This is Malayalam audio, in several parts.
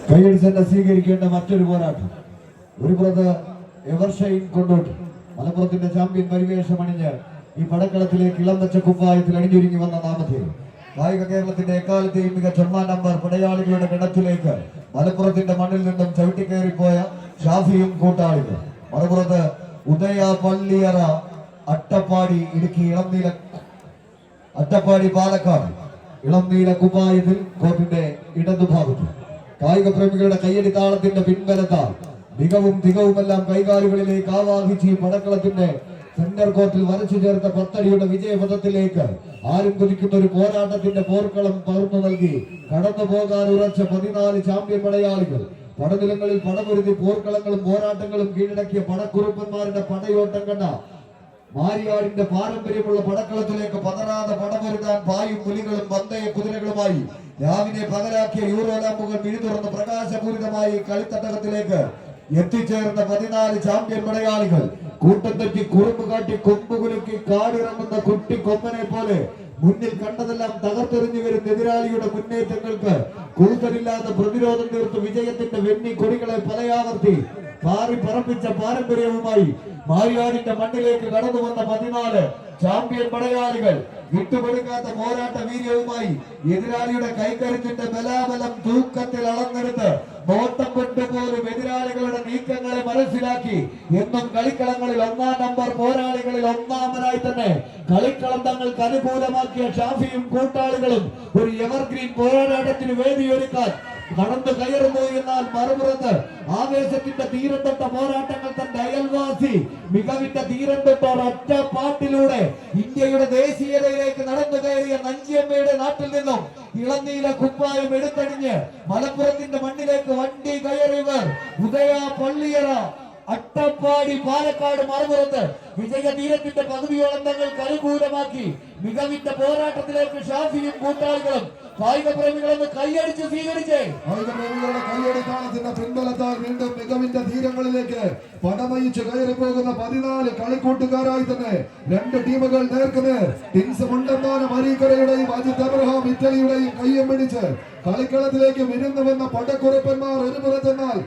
കൈയടിച്ച് സ്വീകരിക്കേണ്ട മറ്റൊരു പോരാട്ടം. ഒരു പുറത്ത് എവർഷൈൻ കൊണ്ടോട്ടി മലപ്പുറത്തിന്റെ ചാമ്പ്യൻ പരിവേഷം അണിഞ്ഞ് ഈ പടക്കളത്തിലേക്ക് ഇളം വെച്ച കുപ്പായത്തിൽ അണിഞ്ഞൊരുങ്ങി വന്ന നാമധേയം കായിക കേരളത്തിന്റെ എക്കാലത്തെയും മികച്ച ഒന്നാം നമ്പർ പടയാളികളുടെ കിടത്തിലേക്ക് മലപ്പുറത്തിന്റെ മണ്ണിൽ നിന്നും ചവിട്ടിക്കയറിപ്പോയ ഷാഫിയും കൂട്ടാളികൾ. മറുപുറത്ത് ഉദയ പള്ളിയറ അട്ടപ്പാടി ഇടുക്കി അട്ടപ്പാടി പാലക്കാട് ഇളം നീല കുപ്പായത്തിൽ കോർട്ടിന്റെ ഇടതുഭാഗത്ത് കായിക പ്രേമികളുടെ കയ്യടി താളത്തിന്റെ പിൻബലത്താൽ മികവും തികവുമെല്ലാം കൈകാലുകളിലേക്ക് ആവാഹിച്ച് പടക്കളത്തിന്റെ സെന്റർ കോർട്ടിൽ വരച്ചു ചേർത്ത പത്തടിയുടെ വിജയപഥത്തിലേക്ക് ആരും കുതിക്കുന്ന ഒരു പോരാട്ടത്തിന്റെ പോർക്കളം പകർന്നു നൽകി കടന്നു പോകാൻ ഉറച്ച 14 ചാമ്പ്യൻ പടയാളികൾ. പടനിലങ്ങളിൽ പടപൊരുതി പോർക്കളങ്ങളും പോരാട്ടങ്ങളും കീഴടക്കിയ പടക്കുറുപ്പന്മാരുടെ പടയോട്ടം കണ്ട മാരിയാടിന്റെ പാരമ്പര്യമുള്ള പടക്കളത്തിലേക്ക് പതറാതെ പടമൊരുതാൻ പായും പുലികളും പന്തയ കുതിരകളുമായി രാവിലെ പകലാക്കിയ യൂറോ ലാമ്പുകൾ പിഴുതുറന്ന് പ്രകാശപൂരിതമായി കളിത്തട്ടകത്തിലേക്ക് എത്തിച്ചേർന്ന 14 ചാമ്പ്യൻ പടയാളികൾ കൂട്ടം തെറ്റി കുറുമ്പ് കാട്ടി കൊമ്പുകുലുക്കി കാടിറങ്ങുന്ന കുട്ടി കൊമ്പനെ പോലെ മുന്നിൽ കണ്ടതെല്ലാം തകർത്തെറിഞ്ഞു വരുന്ന എതിരാളിയുടെ മുന്നേറ്റങ്ങൾക്ക് കൂട്ടരില്ലാതെ പ്രതിരോധം തീർത്ത് വിജയത്തിന്റെ വെണ്ണി കൊടികളെ പലയാവർത്തി പാറി പറപ്പിച്ച പാരമ്പര്യവുമായി മാരിയാടിന്റെ മണ്ണിലേക്ക് കടന്നു വന്ന 14 ചാമ്പ്യൻ പടയാളികൾ വിട്ടുകൊടുക്കാത്ത പോരാട്ട വീര്യവുമായി എതിരാളിയുടെ കൈക്കരുത്തിന്റെ ബലാബലം തൂക്കത്തിൽ അളന്നെടുത്ത് നോട്ടം കൊണ്ടുപോലും എതിരാളികളുടെ നീക്കങ്ങളെ മനസ്സിലാക്കി എന്നും കളിക്കളങ്ങളിൽ ഒന്നാം നമ്പർ പോരാളികളിൽ ഒന്നാമനായി തന്നെ കളിക്കളം തങ്ങൾക്ക് അനുകൂലമാക്കിയ ഷാഫിയും കൂട്ടാളികളും ഒരു എവർഗ്രീൻ പോരാട്ടത്തിന് വേദിയൊരുക്കാൻ കടന്നു കയറുന്നു. എന്നാൽ മറുപുറത്ത് ആവേശത്തിന്റെ തീരം തൊട്ട പോരാട്ടങ്ങൾ തന്റെ അയൽവാസി മികവിന്റെ തീരം തൊട്ട ഒറ്റ പാട്ടിലൂടെ ഇന്ത്യയുടെ ദേശീയതയിലേക്ക് നടന്നു കയറിയ നഞ്ചിയമ്മയുടെ നാട്ടിൽ നിന്നും ഇളനീല കുപ്പായം എടുത്തണിഞ്ഞ് മലപ്പുറത്തിന്റെ മണ്ണിലേക്ക് വണ്ടി കയറിയവർ ഉദയ പള്ളിയറ അട്ടപ്പാടി പാലക്കാട് മറുപുറത്ത് വിജയ തീരത്തിന്റെ പകുതിയോളം തങ്ങൾക്ക് അനുകൂലമാക്കി മികവിന്റെ പോരാട്ടത്തിലേക്ക് ഷാഫിയും കൂട്ടാളികളും കായിക പ്രേമികളെന്ന് കൈയടിച്ച് സ്വീകരിച്ചേ. കായിക പ്രേമികളുടെ കൈയടി താളത്തിന്റെ പിൻബലത്താൽ വീണ്ടും മികവിന്റെ തീരങ്ങളിലേക്ക് പടമയിച്ച് കയറി പോകുന്ന 14 കളിക്കൂട്ടുകാരായി തന്നെ 2 ടീമുകൾ നേർക്കുനേർ. ടിൻസ് മുണ്ടന്താനം അരീക്കരയുടെയും അജിത് അബ്രഹാം ഇറ്റലിയുടെയും കയ്യം പിടിച്ച് കളിക്കളത്തിലേക്ക് വിരുന്നു വന്ന പടക്കുറുപ്പന്മാർ ഒരു പുറത്തെന്നാൽ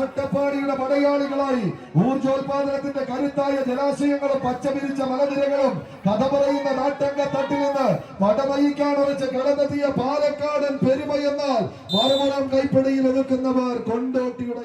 അട്ടപ്പാടിയുടെ പടയാളികളായി ഊർജോത്പാദനത്തിന്റെ കരുത്തായ ജലാശയങ്ങളും പച്ചപിരിച്ച മലനിരകളും കഥ പറയുന്ന നാട്ടങ്കത്തട്ടിൽ നിന്ന് പടമയിക്കാൻ ഉറച്ച് കടന്നെത്തിയ പാലക്കാടൻ പെരുമയെന്നാൽ മറുപുറം കൈപ്പിടിയിൽ ഒതുക്കുന്നവർ കൊണ്ടോട്ടിയുടെ